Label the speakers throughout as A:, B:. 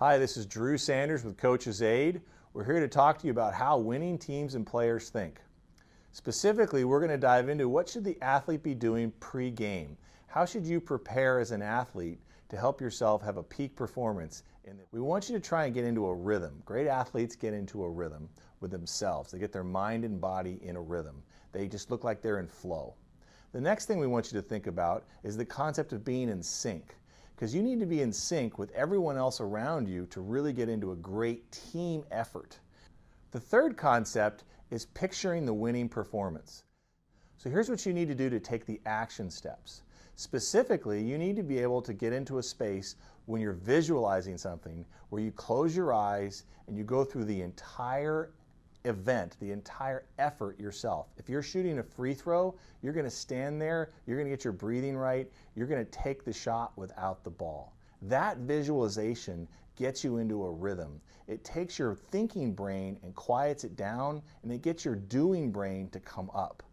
A: Hi, this is Drew Sanders with CoachesAid. We're here to talk to you about how winning teams and players think. Specifically, we're going to dive into what should the athlete be doing pre-game. How should you prepare as an athlete to help yourself have a peak performance? We want you to try and get into a rhythm. Great athletes get into a rhythm with themselves. They get their mind and body in a rhythm. They just look like they're in flow. The next thing we want you to think about is the concept of being in sync. Because you need to be in sync with everyone else around you to really get into a great team effort. The third concept is picturing the winning performance. So here's what you need to do to take the action steps. Specifically, you need to be able to get into a space when you're visualizing something where you close your eyes and you go through the entire event, the entire effort yourself. If you're shooting a free throw, you're going to stand there, you're going to get your breathing right, you're going to take the shot without the ball. That visualization gets you into a rhythm. It takes your thinking brain and quiets it down, and it gets your doing brain to come up.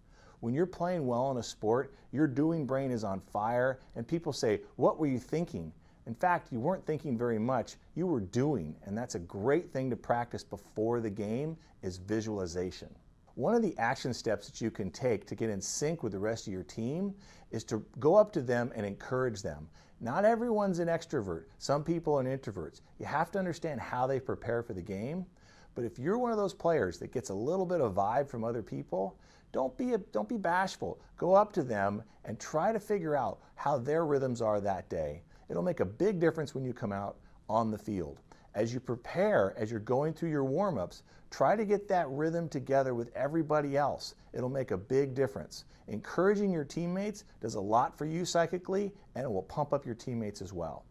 A: When you're playing well in a sport, your doing brain is on fire, and people say, "What were you thinking?" In fact, you weren't thinking very much, you were doing, and that's a great thing to practice before the game is visualization. One of the action steps that you can take to get in sync with the rest of your team is to go up to them and encourage them. Not everyone's an extrovert. Some people are introverts. You have to understand how they prepare for the game, but if you're one of those players that gets a little bit of vibe from other people, don't be bashful. Go up to them and try to figure out how their rhythms are that day. It'll make a big difference when you come out on the field. As you prepare, as you're going through your warm-ups, try to get that rhythm together with everybody else. It'll make a big difference. Encouraging your teammates does a lot for you psychically, and it will pump up your teammates as well.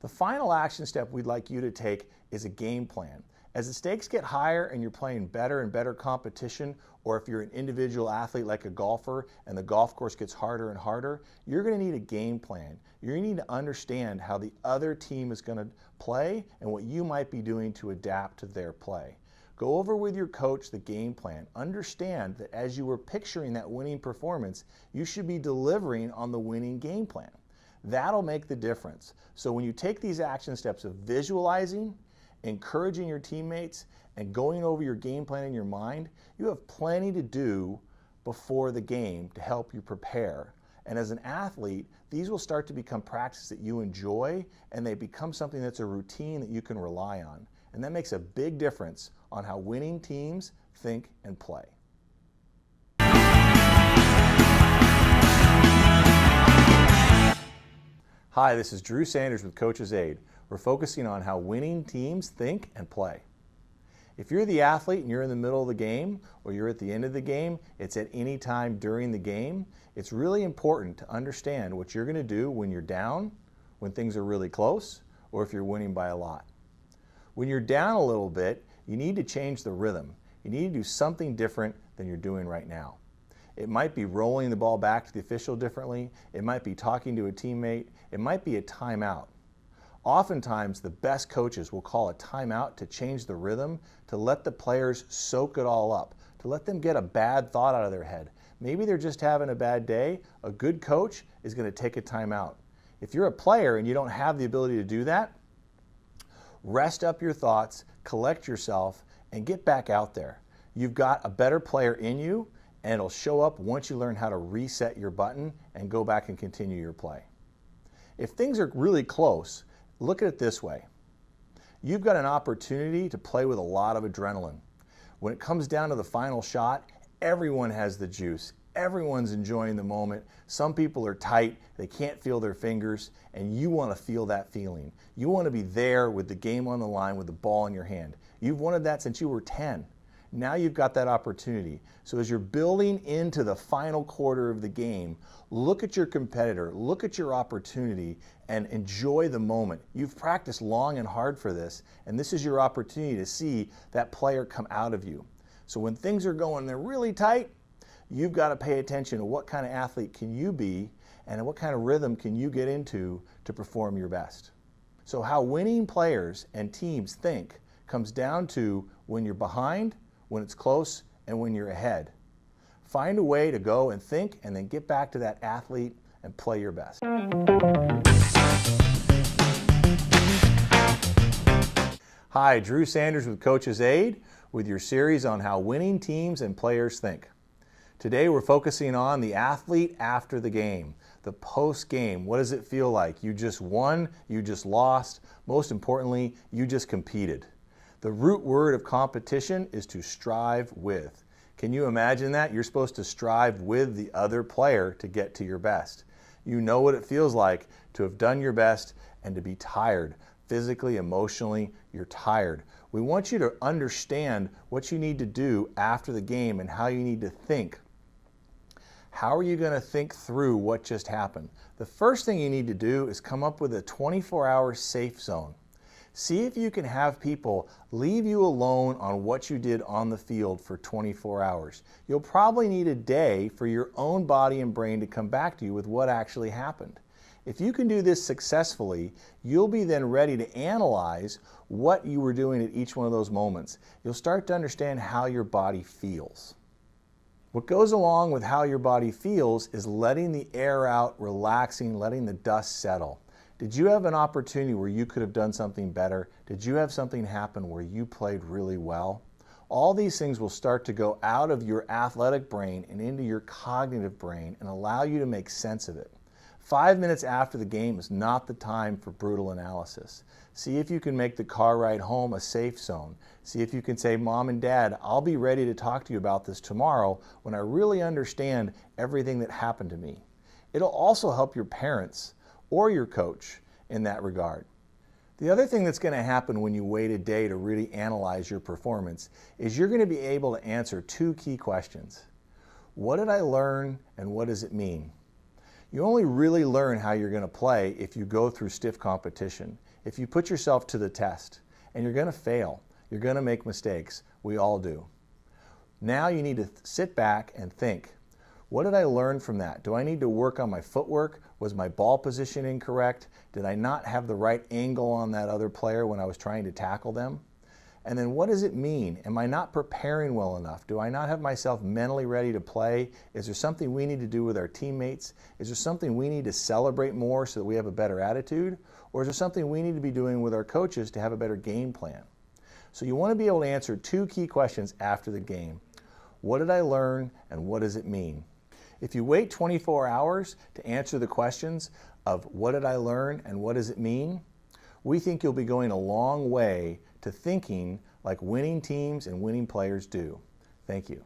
A: The final action step we'd like you to take is a game plan. As the stakes get higher and you're playing better and better competition, or if you're an individual athlete like a golfer and the golf course gets harder and harder, you're going to need a game plan. You're going to need to understand how the other team is going to play and what you might be doing to adapt to their play. Go over with your coach the game plan. Understand that as you were picturing that winning performance, you should be delivering on the winning game plan. That'll make the difference. So when you take these action steps of visualizing, encouraging your teammates, and going over your game plan in your mind, you have plenty to do before the game to help you prepare. And as an athlete, these will start to become practices that you enjoy, and they become something that's a routine that you can rely on. And that makes a big difference on how winning teams think and play. Hi, this is Drew Sanders with CoachesAid. We're focusing on how winning teams think and play. If you're the athlete and you're in the middle of the game or you're at the end of the game, it's at any time during the game, it's really important to understand what you're going to do when you're down, when things are really close, or if you're winning by a lot. When you're down a little bit, you need to change the rhythm. You need to do something different than you're doing right now. It might be rolling the ball back to the official differently. It might be talking to a teammate. It might be a timeout. Oftentimes, the best coaches will call a timeout to change the rhythm, to let the players soak it all up, to let them get a bad thought out of their head. Maybe they're just having a bad day. A good coach is going to take a timeout. If you're a player and you don't have the ability to do that, rest up your thoughts, collect yourself, and get back out there. You've got a better player in you, and it'll show up once you learn how to reset your button and go back and continue your play. If things are really close, look at it this way. You've got an opportunity to play with a lot of adrenaline. When it comes down to the final shot, everyone has the juice. Everyone's enjoying the moment. Some people are tight, they can't feel their fingers, and you want to feel that feeling. You want to be there with the game on the line with the ball in your hand. You've wanted that since you were 10. Now you've got that opportunity. So as you're building into the final quarter of the game, look at your competitor, look at your opportunity, and enjoy the moment. You've practiced long and hard for this, and this is your opportunity to see that player come out of you. So when things are going, they're really tight, you've got to pay attention to what kind of athlete can you be and what kind of rhythm can you get into to perform your best. So how winning players and teams think comes down to when you're behind, when it's close, and when you're ahead. Find a way to go and think and then get back to that athlete and play your best. Hi, Drew Sanders with CoachesAid with your series on how winning teams and players think. Today we're focusing on the athlete after the game, the post-game. What does it feel like? You just won, you just lost, most importantly, you just competed. The root word of competition is to strive with. Can you imagine that? You're supposed to strive with the other player to get to your best. You know what it feels like to have done your best and to be tired. Physically, emotionally, you're tired. We want you to understand what you need to do after the game and how you need to think. How are you going to think through what just happened? The first thing you need to do is come up with a 24-hour safe zone. See if you can have people leave you alone on what you did on the field for 24 hours. You'll probably need a day for your own body and brain to come back to you with what actually happened. If you can do this successfully, you'll be then ready to analyze what you were doing at each one of those moments. You'll start to understand how your body feels. What goes along with how your body feels is letting the air out, relaxing, letting the dust settle. Did you have an opportunity where you could have done something better? Did you have something happen where you played really well? All these things will start to go out of your athletic brain and into your cognitive brain and allow you to make sense of it. 5 minutes after the game is not the time for brutal analysis. See if you can make the car ride home a safe zone. See if you can say, Mom and Dad, I'll be ready to talk to you about this tomorrow when I really understand everything that happened to me. It'll also help your parents or your coach in that regard. The other thing that's going to happen when you wait a day to really analyze your performance is you're going to be able to answer two key questions. What did I learn and what does it mean? You only really learn how you're going to play if you go through stiff competition, if you put yourself to the test, and you're going to fail. You're going to make mistakes. We all do. Now you need to sit back and think, what did I learn from that? Do I need to work on my footwork? Was my ball position incorrect? Did I not have the right angle on that other player when I was trying to tackle them? And then what does it mean? Am I not preparing well enough? Do I not have myself mentally ready to play? Is there something we need to do with our teammates? Is there something we need to celebrate more so that we have a better attitude? Or is there something we need to be doing with our coaches to have a better game plan? So you want to be able to answer two key questions after the game. What did I learn and what does it mean? If you wait 24 hours to answer the questions of what did I learn and what does it mean, we think you'll be going a long way to thinking like winning teams and winning players do. Thank you.